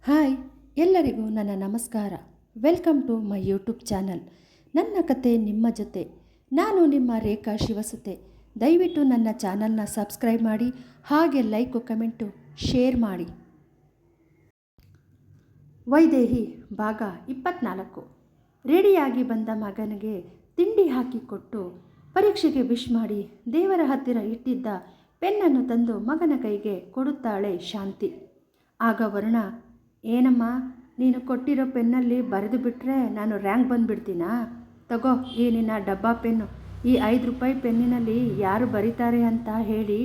Hi, ಎಲ್ಲರಿಗೂ ನನ್ನ ನಮಸ್ಕಾರ. Welcome to my YouTube channel. ನನ್ನ ಕತೆ ನಿಮ್ಮ ಜೊತೆ. ನಾನು ನಿಮ್ಮ ರೇಖಾ ಶಿವಸುತೆ. ದಯವಿಟ್ಟು ನನ್ನ ಚಾನಲ್ನ ಸಬ್ಸ್ಕ್ರೈಬ್ ಮಾಡಿ, ಹಾಗೆ ಲೈಕು ಕಮೆಂಟು ಶೇರ್ ಮಾಡಿ. ವೈದೇಹಿ ಭಾಗ 24. ರೆಡಿಯಾಗಿ ಬಂದ ಮಗನಿಗೆ ತಿಂಡಿ ಹಾಕಿಕೊಟ್ಟು ಪರೀಕ್ಷೆಗೆ ವಿಶ್ ಮಾಡಿ ದೇವರ ಹತ್ತಿರ ಇಟ್ಟಿದ್ದ ಪೆನ್ನನ್ನು ತಂದು ಮಗನ ಕೈಗೆ ಕೊಡುತ್ತಾಳೆ ಶಾಂತಿ. ಆಗ ವರುಣ, ಏನಮ್ಮ, ನೀನು ಕೊಟ್ಟಿರೋ ಪೆನ್ನಲ್ಲಿ ಬರೆದು ಬಿಟ್ಟರೆ ನಾನು ರ್ಯಾಂಕ್ ಬಂದುಬಿಡ್ತೀನಾ? ತಗೋ ಈ ನಿನ್ನ ಡಬ್ಬಾ ಪೆನ್ನು. ಈ 5 ರೂಪಾಯಿ ಪೆನ್ನಿನಲ್ಲಿ ಯಾರು ಬರೀತಾರೆ ಅಂತ ಹೇಳಿ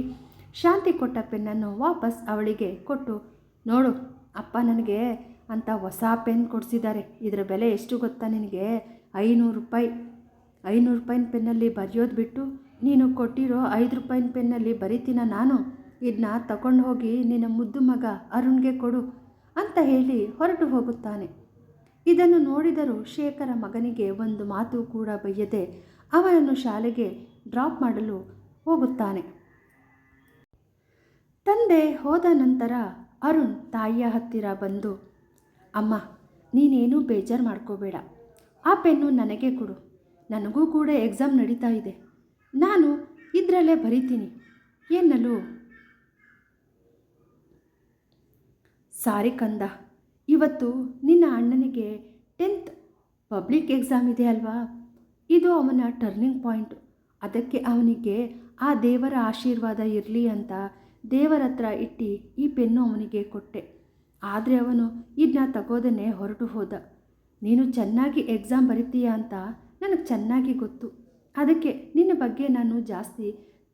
ಶಾಂತಿ ಕೊಟ್ಟ ಪೆನ್ನನ್ನು ವಾಪಸ್ ಅವಳಿಗೆ ಕೊಟ್ಟು, ನೋಡು ಅಪ್ಪ ನನಗೆ ಅಂತ ಹೊಸ ಪೆನ್ ಕೊಡಿಸಿದ್ದಾರೆ. ಇದರ ಬೆಲೆ ಎಷ್ಟು ಗೊತ್ತಾ ನಿನಗೆ? 500 ರೂಪಾಯಿ. 500 ರೂಪಾಯಿನ ಪೆನ್ನಲ್ಲಿ ಬರೆಯೋದು ಬಿಟ್ಟು ನೀನು ಕೊಟ್ಟಿರೋ 5 ರೂಪಾಯಿನ ಪೆನ್ನಲ್ಲಿ ಬರಿತೀನ ನಾನು? ಇದನ್ನ ತಗೊಂಡು ಹೋಗಿ ನಿನ್ನ ಮುದ್ದು ಮಗ ಅರುಣ್ಗೆ ಕೊಡು ಅಂತ ಹೇಳಿ ಹೊರಟು ಹೋಗುತ್ತಾನೆ. ಇದನ್ನು ನೋಡಿದರೂ ಶೇಖರ ಮಗನಿಗೆ ಒಂದು ಮಾತು ಕೂಡ ಬಯ್ಯದೆ ಅವನನ್ನು ಶಾಲೆಗೆ ಡ್ರಾಪ್ ಮಾಡಲು ಹೋಗುತ್ತಾನೆ. ತಂದೆ ಹೋದ ನಂತರ ಅರುಣ್ ತಾಯಿಯ ಹತ್ತಿರ ಬಂದು, ಅಮ್ಮ, ನೀನೇನೂ ಬೇಜಾರು ಮಾಡ್ಕೋಬೇಡ. ಆ ಪೆನ್ನು ನನಗೆ ಕೊಡು. ನನಗೂ ಕೂಡ ಎಕ್ಸಾಮ್ ನಡೀತಾ ಇದೆ. ನಾನು ಇದರಲ್ಲೇ ಬರಿತೀನಿ ಎನ್ನಲು, ಸಾರಿ ಕಂದ, ಇವತ್ತು ನಿನ್ನ ಅಣ್ಣನಿಗೆ 10th ಪಬ್ಲಿಕ್ ಎಕ್ಸಾಮ್ ಇದೆ ಅಲ್ವಾ? ಇದು ಅವನ ಟರ್ನಿಂಗ್ ಪಾಯಿಂಟ್. ಅದಕ್ಕೆ ಅವನಿಗೆ ಆ ದೇವರ ಆಶೀರ್ವಾದ ಇರಲಿ ಅಂತ ದೇವರ ಹತ್ರ ಇಟ್ಟು ಈ ಪೆನ್ನು ಅವನಿಗೆ ಕೊಟ್ಟೆ. ಆದರೆ ಅವನು ಇದನ್ನ ತಗೋದನ್ನೇ ಹೊರಟು ಹೋದ. ನೀನು ಚೆನ್ನಾಗಿ ಎಕ್ಸಾಮ್ ಬರಿತೀಯ ಅಂತ ನನಗೆ ಚೆನ್ನಾಗಿ ಗೊತ್ತು. ಅದಕ್ಕೆ ನಿನ್ನ ಬಗ್ಗೆ ನಾನು ಜಾಸ್ತಿ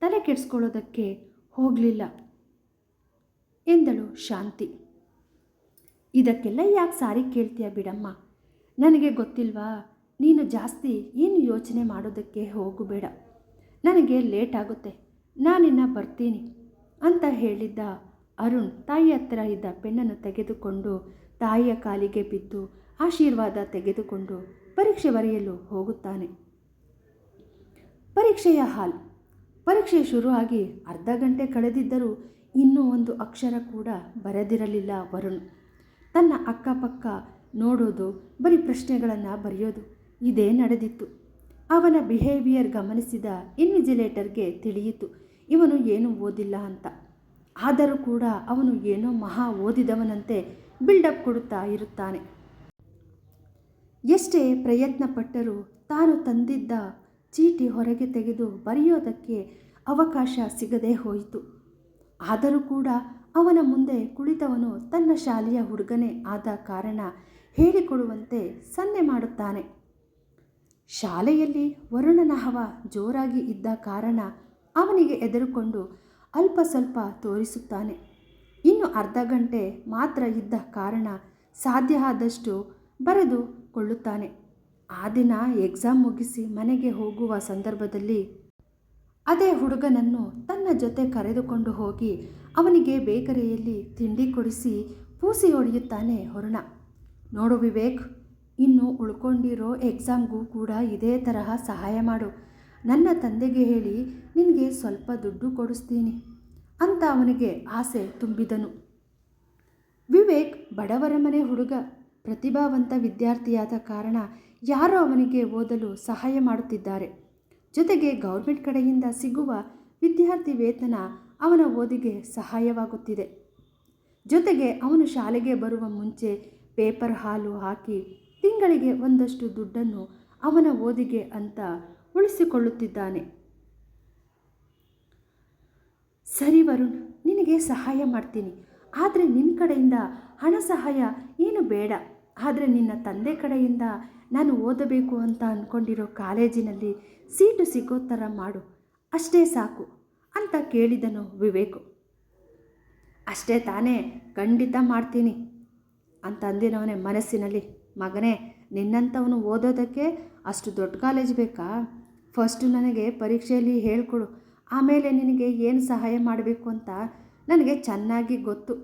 ತಲೆ ಕೆಡಿಸ್ಕೊಳ್ಳೋದಕ್ಕೆ ಹೋಗಲಿಲ್ಲ ಎಂದಳು ಶಾಂತಿ. ಇದಕ್ಕೆಲ್ಲ ಯಾಕೆ ಸಾರಿ ಕೇಳ್ತೀಯ ಬಿಡಮ್ಮ. ನನಗೆ ಗೊತ್ತಿಲ್ವಾ? ನೀನು ಜಾಸ್ತಿ ಏನು ಯೋಚನೆ ಮಾಡೋದಕ್ಕೆ ಹೋಗಬೇಡ. ನನಗೆ ಲೇಟ್ ಆಗುತ್ತೆ, ನಾನಿನ್ನ ಬರ್ತೀನಿ ಅಂತ ಹೇಳಿದ್ದ ಅರುಣ್ ತಾಯಿ ಹತ್ತಿರ ಇದ್ದ ಪೆನ್ನನ್ನು ತೆಗೆದುಕೊಂಡು ತಾಯಿಯ ಕಾಲಿಗೆ ಬಿದ್ದು ಆಶೀರ್ವಾದ ತೆಗೆದುಕೊಂಡು ಪರೀಕ್ಷೆ ಬರೆಯಲು ಹೋಗುತ್ತಾನೆ. ಪರೀಕ್ಷೆಯ ಹಾಲ್. ಪರೀಕ್ಷೆ ಶುರುವಾಗಿ ಅರ್ಧ ಗಂಟೆ ಕಳೆದಿದ್ದರೂ ಇನ್ನೂ ಒಂದು ಅಕ್ಷರ ಕೂಡ ಬರೆದಿರಲಿಲ್ಲ ವರುಣ್. ತನ್ನ ಅಕ್ಕಪಕ್ಕ ನೋಡೋದು, ಬರೀ ಪ್ರಶ್ನೆಗಳನ್ನು ಬರೆಯೋದು, ಇದೇ ನಡೆದಿತ್ತು. ಅವನ ಬಿಹೇವಿಯರ್ ಗಮನಿಸಿದ ಇನ್ವಿಜಿಲೇಟರ್ಗೆ ತಿಳಿಯಿತು ಇವನು ಏನೂ ಓದಿಲ್ಲ ಅಂತ. ಆದರೂ ಕೂಡ ಅವನು ಏನೋ ಮಹಾ ಓದಿದವನಂತೆ ಬಿಲ್ಡಪ್ ಕೊಡುತ್ತಾ ಇರುತ್ತಾನೆ. ಎಷ್ಟೇ ಪ್ರಯತ್ನ ಪಟ್ಟರೂ ತಾನು ತಂದಿದ್ದ ಚೀಟಿ ಹೊರಗೆ ತೆಗೆದು ಬರೆಯೋದಕ್ಕೆ ಅವಕಾಶ ಸಿಗದೆ ಹೋಯಿತು. ಆದರೂ ಕೂಡ ಅವನ ಮುಂದೆ ಕುಳಿತವನು ತನ್ನ ಶಾಲೆಯ ಹುಡುಗನೇ ಆದ ಕಾರಣ ಹೇಳಿಕೊಡುವಂತೆ ಸನ್ನೆ ಮಾಡುತ್ತಾನೆ. ಶಾಲೆಯಲ್ಲಿ ವರುಣನ ಹವ ಜೋರಾಗಿ ಇದ್ದ ಕಾರಣ ಅವನಿಗೆ ಎದುರುಕೊಂಡು ಅಲ್ಪ ಸ್ವಲ್ಪ ತೋರಿಸುತ್ತಾನೆ. ಇನ್ನು ಅರ್ಧ ಗಂಟೆ ಮಾತ್ರ ಇದ್ದ ಕಾರಣ ಸಾಧ್ಯ ಆದಷ್ಟು ಬರೆದುಕೊಳ್ಳುತ್ತಾನೆ. ಆ ದಿನ ಎಕ್ಸಾಮ್ ಮುಗಿಸಿ ಮನೆಗೆ ಹೋಗುವ ಸಂದರ್ಭದಲ್ಲಿ ಅದೇ ಹುಡುಗನನ್ನು ತನ್ನ ಜೊತೆ ಕರೆದುಕೊಂಡು ಹೋಗಿ ಅವನಿಗೆ ಬೇಕರಿಯಲ್ಲಿ ತಿಂಡಿ ಕೊಡಿಸಿ ಪೂಸಿ ಹೊಡೆಯುತ್ತಾನೆ ವರುಣ. ನೋಡು ವಿವೇಕ್, ಇನ್ನು ಉಳ್ಕೊಂಡಿರೋ ಎಕ್ಸಾಮ್ಗೂ ಕೂಡ ಇದೇ ತರಹ ಸಹಾಯ ಮಾಡು. ನನ್ನ ತಂದೆಗೆ ಹೇಳಿ ನಿನಗೆ ಸ್ವಲ್ಪ ದುಡ್ಡು ಕೊಡಿಸ್ತೀನಿ ಅಂತ ಅವನಿಗೆ ಆಸೆ ತುಂಬಿದನು. ವಿವೇಕ್ ಬಡವರ ಮನೆ ಹುಡುಗ, ಪ್ರತಿಭಾವಂತ ವಿದ್ಯಾರ್ಥಿಯಾದ ಕಾರಣ ಯಾರೋ ಅವನಿಗೆ ಓದಲು ಸಹಾಯ ಮಾಡುತ್ತಿದ್ದಾರೆ. ಜೊತೆಗೆ ಗೌರ್ಮೆಂಟ್ ಕಡೆಯಿಂದ ಸಿಗುವ ವಿದ್ಯಾರ್ಥಿ ವೇತನ ಅವನ ಓದಿಗೆ ಸಹಾಯವಾಗುತ್ತಿದೆ. ಜೊತೆಗೆ ಅವನು ಶಾಲೆಗೆ ಬರುವ ಮುಂಚೆ ಪೇಪರ್ ಹಾಲು ಹಾಕಿ ತಿಂಗಳಿಗೆ ಒಂದಷ್ಟು ದುಡ್ಡನ್ನು ಅವನ ಓದಿಗೆ ಅಂತ ಉಳಿಸಿಕೊಳ್ಳುತ್ತಿದ್ದಾನೆ. ಸರಿ ವರುಣ್, ನಿನಗೆ ಸಹಾಯ ಮಾಡ್ತೀನಿ. ಆದರೆ ನಿನ್ನ ಕಡೆಯಿಂದ ಹಣ ಸಹಾಯ ಏನು ಬೇಡ. ಆದರೆ ನಿನ್ನ ತಂದೆ ಕಡೆಯಿಂದ ನಾನು ಓದಬೇಕು ಅಂತ ಅಂದ್ಕೊಂಡಿರೋ ಕಾಲೇಜಿನಲ್ಲಿ ಸೀಟು ಸಿಗೋ ಥರ ಮಾಡು, ಅಷ್ಟೇ ಸಾಕು ಅಂತ ಕೇಳಿದನು ವಿವೇಕು. ಅಷ್ಟೇ ತಾನೇ, ಖಂಡಿತ ಮಾಡ್ತೀನಿ ಅಂತ ಅಂದಿನವನೇ ಮನಸ್ಸಿನಲ್ಲಿ. ಮಗನೇ, ನಿನ್ನಂಥವನು ಓದೋದಕ್ಕೆ ಅಷ್ಟು ದೊಡ್ಡ ಕಾಲೇಜ್ ಬೇಕಾ? ಫಸ್ಟು ನನಗೆ ಪರೀಕ್ಷೆಯಲ್ಲಿ ಹೇಳ್ಕೊಡು, ಆಮೇಲೆ ನಿನಗೆ ಏನು ಸಹಾಯ ಮಾಡಬೇಕು ಅಂತ ನನಗೆ ಚೆನ್ನಾಗಿ ಗೊತ್ತು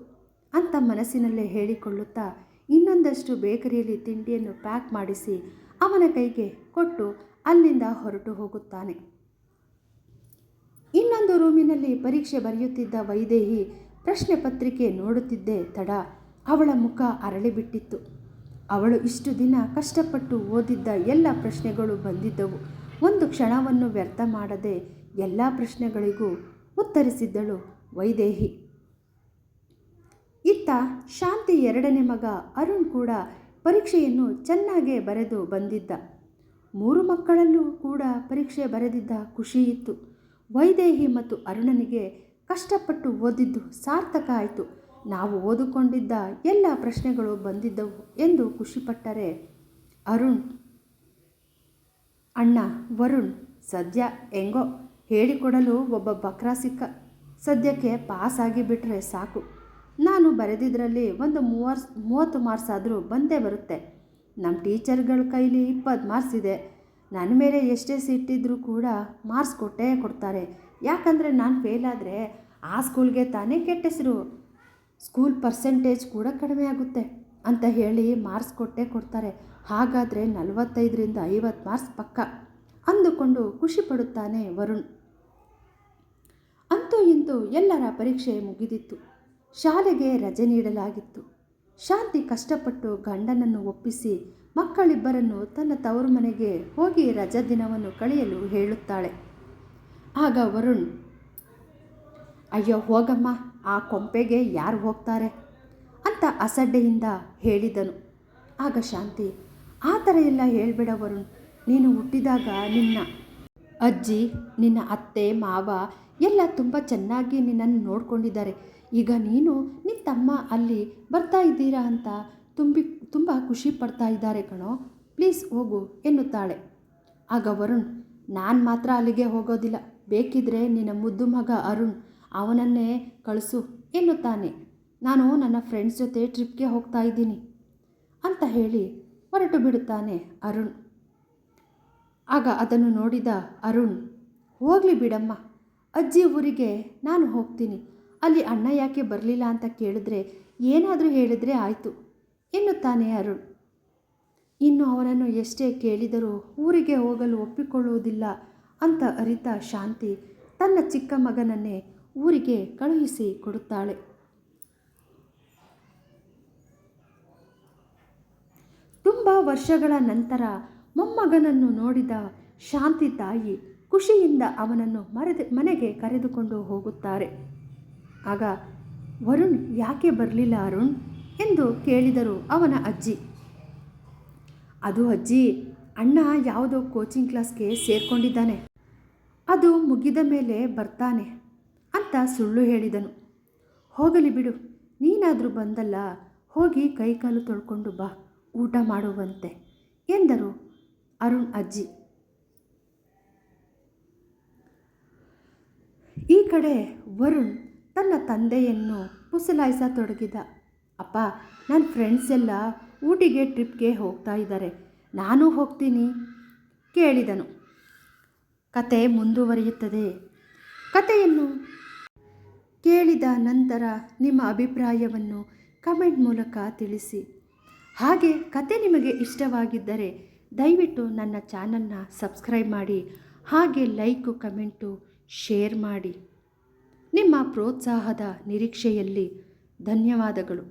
ಅಂತ ಮನಸ್ಸಿನಲ್ಲೇ ಹೇಳಿಕೊಳ್ಳುತ್ತಾ ಇನ್ನೊಂದಷ್ಟು ಬೇಕರಿಯಲ್ಲಿ ತಿಂಡಿಯನ್ನು ಪ್ಯಾಕ್ ಮಾಡಿಸಿ ಅವನ ಕೈಗೆ ಕೊಟ್ಟು ಅಲ್ಲಿಂದ ಹೊರಟು ಹೋಗುತ್ತಾನೆ. ಇನ್ನೊಂದು ರೂಮಿನಲ್ಲಿ ಪರೀಕ್ಷೆ ಬರೆಯುತ್ತಿದ್ದ ವೈದೇಹಿ ಪ್ರಶ್ನೆ ಪತ್ರಿಕೆ ನೋಡುತ್ತಿದ್ದೇ ತಡ ಅವಳ ಮುಖ ಅರಳಿಬಿಟ್ಟಿತ್ತು. ಅವಳು ಇಷ್ಟು ದಿನ ಕಷ್ಟಪಟ್ಟು ಓದಿದ್ದ ಎಲ್ಲ ಪ್ರಶ್ನೆಗಳು ಬಂದಿದ್ದವು. ಒಂದು ಕ್ಷಣವನ್ನು ವ್ಯರ್ಥ ಮಾಡದೆ ಎಲ್ಲ ಪ್ರಶ್ನೆಗಳಿಗೂ ಉತ್ತರಿಸಿದ್ದಳು ವೈದೇಹಿ. ಇತ್ತ ಶಾಂತಿ ಎರಡನೇ ಮಗ ಅರುಣ್ ಕೂಡ ಪರೀಕ್ಷೆಯನ್ನು ಚೆನ್ನಾಗೇ ಬರೆದು ಬಂದಿದ್ದ. 3 ಮಕ್ಕಳಲ್ಲೂ ಕೂಡ ಪರೀಕ್ಷೆ ಬರೆದಿದ್ದ ಖುಷಿಯಿತ್ತು. ವೈದೇಹಿ ಮತ್ತು ಅರುಣನಿಗೆ ಕಷ್ಟಪಟ್ಟು ಓದಿದ್ದು ಸಾರ್ಥಕ ಆಯಿತು, ನಾವು ಓದಿಕೊಂಡಿದ್ದ ಎಲ್ಲ ಪ್ರಶ್ನೆಗಳು ಬಂದಿದ್ದವು ಎಂದು ಖುಷಿಪಟ್ಟರೆ, ಅರುಣ್ ಅಣ್ಣ ವರುಣ್ ಸದ್ಯ ಹೆಂಗೋ ಹೇಳಿಕೊಡಲು ಒಬ್ಬ ಬಕ್ರ ಸಿಕ್ಕ, ಸದ್ಯಕ್ಕೆ ಪಾಸ್ ಆಗಿಬಿಟ್ರೆ ಸಾಕು, ನಾನು ಬರೆದಿದ್ದರಲ್ಲಿ ಒಂದು 30 ಮಾರ್ಕ್ಸ್ ಆದರೂ ಬಂದೇ ಬರುತ್ತೆ. ನಮ್ಮ ಟೀಚರ್ಗಳ ಕೈಲಿ 20 ಮಾರ್ಕ್ಸ್ ಇದೆ. ನನ್ನ ಮೇಲೆ ಎಷ್ಟೇ ಸಿಟ್ಟಿದ್ರೂ ಕೂಡ ಮಾರ್ಕ್ಸ್ ಕೊಟ್ಟೇ ಕೊಡ್ತಾರೆ. ಯಾಕಂದರೆ ನಾನು ಫೇಲ್ ಆದರೆ ಆ ಸ್ಕೂಲ್ಗೆ ತಾನೇ ಕೆಟ್ಟ ಹೆಸರು, ಸ್ಕೂಲ್ ಪರ್ಸೆಂಟೇಜ್ ಕೂಡ ಕಡಿಮೆ ಆಗುತ್ತೆ ಅಂತ ಹೇಳಿ ಮಾರ್ಕ್ಸ್ ಕೊಟ್ಟೇ ಕೊಡ್ತಾರೆ. ಹಾಗಾದರೆ 45ರಿಂದ 50 ಮಾರ್ಕ್ಸ್ ಪಕ್ಕ ಅಂದುಕೊಂಡು ಖುಷಿ ಪಡುತ್ತಾನೆ ವರುಣ್. ಅಂತೂ ಇಂತೂ ಎಲ್ಲರ ಪರೀಕ್ಷೆ ಮುಗಿದಿತ್ತು. ಶಾಲೆಗೆ ರಜೆ ನೀಡಲಾಗಿತ್ತು. ಶಾಂತಿ ಕಷ್ಟಪಟ್ಟು ಗಂಡನನ್ನು ಒಪ್ಪಿಸಿ ಮಕ್ಕಳಿಬ್ಬರನ್ನು ತನ್ನ ತವರು ಮನೆಗೆ ಹೋಗಿ ರಜಾ ದಿನವನ್ನು ಕಳೆಯಲು ಹೇಳುತ್ತಾಳೆ. ಆಗ ವರುಣ್, ಅಯ್ಯೋ ಹೋಗಮ್ಮ, ಆ ಕೊಂಪೆಗೆ ಯಾರು ಹೋಗ್ತಾರೆ ಅಂತ ಅಸಡ್ಡೆಯಿಂದ ಹೇಳಿದನು. ಆಗ ಶಾಂತಿ, ಆ ಥರ ಎಲ್ಲ ಹೇಳ್ಬೇಡ ವರುಣ್, ನೀನು ಹುಟ್ಟಿದಾಗ ನಿನ್ನ ಅಜ್ಜಿ, ನಿನ್ನ ಅತ್ತೆ ಮಾವ ಎಲ್ಲ ತುಂಬ ಚೆನ್ನಾಗಿ ನಿನ್ನನ್ನು ನೋಡ್ಕೊಂಡಿದ್ದಾರೆ. ಈಗ ನೀನು ನಿನ್ನ ತಮ್ಮ ಅಲ್ಲಿ ಬರ್ತಾ ಇದ್ದೀರಾ ಅಂತ ತುಂಬ ಖುಷಿ ಪಡ್ತಾ ಇದ್ದಾರೆ ಕಣೋ, ಪ್ಲೀಸ್ ಹೋಗು ಎನ್ನುತ್ತಾಳೆ. ಆಗ ವರುಣ್, ನಾನು ಮಾತ್ರ ಅಲ್ಲಿಗೆ ಹೋಗೋದಿಲ್ಲ, ಬೇಕಿದ್ರೆ ನಿನ್ನ ಮುದ್ದು ಮಗ ಅರುಣ್ ಅವನನ್ನೇ ಕಳಿಸು ಎನ್ನುತ್ತಾನೆ. ನಾನು ನನ್ನ ಫ್ರೆಂಡ್ಸ್ ಜೊತೆ ಟ್ರಿಪ್ಗೆ ಹೋಗ್ತಾ ಇದ್ದೀನಿ ಅಂತ ಹೇಳಿ ಹೊರಟು ಬಿಡುತ್ತಾನೆ ಅರುಣ್. ಆಗ ಅದನ್ನು ನೋಡಿದ ಅರುಣ್, ಹೋಗಲಿ ಬಿಡಮ್ಮ, ಅಜ್ಜಿ ಊರಿಗೆ ನಾನು ಹೋಗ್ತೀನಿ, ಅಲ್ಲಿ ಅಣ್ಣ ಯಾಕೆ ಬರಲಿಲ್ಲ ಅಂತ ಕೇಳಿದ್ರೆ ಏನಾದರೂ ಹೇಳಿದರೆ ಆಯಿತು ಎನ್ನುತ್ತಾನೆ ಅರುಣ್. ಇನ್ನು ಅವನನ್ನು ಎಷ್ಟೇ ಕೇಳಿದರೂ ಊರಿಗೆ ಹೋಗಲು ಒಪ್ಪಿಕೊಳ್ಳುವುದಿಲ್ಲ ಅಂತ ಅರಿತ ಶಾಂತಿ ತನ್ನ ಚಿಕ್ಕ ಮಗನನ್ನೇ ಊರಿಗೆ ಕಳುಹಿಸಿ ಕೊಡುತ್ತಾಳೆ. ತುಂಬ ವರ್ಷಗಳ ನಂತರ ಮೊಮ್ಮಗನನ್ನು ನೋಡಿದ ಶಾಂತಿ ತಾಯಿ ಖುಷಿಯಿಂದ ಅವನನ್ನು ಮನೆಗೆ ಕರೆದುಕೊಂಡು ಹೋಗುತ್ತಾರೆ. ಆಗ ವರುಣ್ ಯಾಕೆ ಬರಲಿಲ್ಲ ಅರುಣ್ ಎಂದು ಕೇಳಿದರು ಅವನ ಅಜ್ಜಿ. ಅದು ಅಜ್ಜಿ, ಅಣ್ಣ ಯಾವುದೋ ಕೋಚಿಂಗ್ ಕ್ಲಾಸ್ಗೆ ಸೇರಿಕೊಂಡಿದ್ದಾನೆ, ಅದು ಮುಗಿದ ಮೇಲೆ ಬರ್ತಾನೆ ಅಂತ ಸುಳ್ಳು ಹೇಳಿದನು. ಹೋಗಲಿ ಬಿಡು, ನೀನಾದರೂ ಬಂದಲ್ಲ, ಹೋಗಿ ಕೈಕಾಲು ತೊಳ್ಕೊಂಡು ಬಾ, ಊಟ ಮಾಡುವಂತೆ ಎಂದರು ಅರುಣ್ ಅಜ್ಜಿ. ಈ ಕಡೆ ವರುಣ್ ತನ್ನ ತಂದೆಯನ್ನು ಪುಸಲಾಯಿಸತೊಡಗಿದ. ಅಪ್ಪ, ನನ್ನ ಫ್ರೆಂಡ್ಸ್ ಎಲ್ಲ ಊಟಿಗೆ ಟ್ರಿಪ್ಗೆ ಹೋಗ್ತಾ ಇದ್ದಾರೆ, ನಾನು ಹೋಗ್ತೀನಿ ಕೇಳಿದನು. ಕತೆ ಮುಂದುವರಿಯುತ್ತದೆ. ಕತೆಯನ್ನು ಕೇಳಿದ ನಂತರ ನಿಮ್ಮ ಅಭಿಪ್ರಾಯವನ್ನು ಕಮೆಂಟ್ ಮೂಲಕ ತಿಳಿಸಿ. ಹಾಗೆ ಕತೆ ನಿಮಗೆ ಇಷ್ಟವಾಗಿದ್ದರೆ ದಯವಿಟ್ಟು ನನ್ನ ಚಾನಲ್ನ ಸಬ್ಸ್ಕ್ರೈಬ್ ಮಾಡಿ, ಹಾಗೆ ಲೈಕು ಕಮೆಂಟು ಶೇರ್ ಮಾಡಿ. ನಿಮ್ಮ ಪ್ರೋತ್ಸಾಹದ ನಿರೀಕ್ಷೆಯಲ್ಲಿ ಧನ್ಯವಾದಗಳು.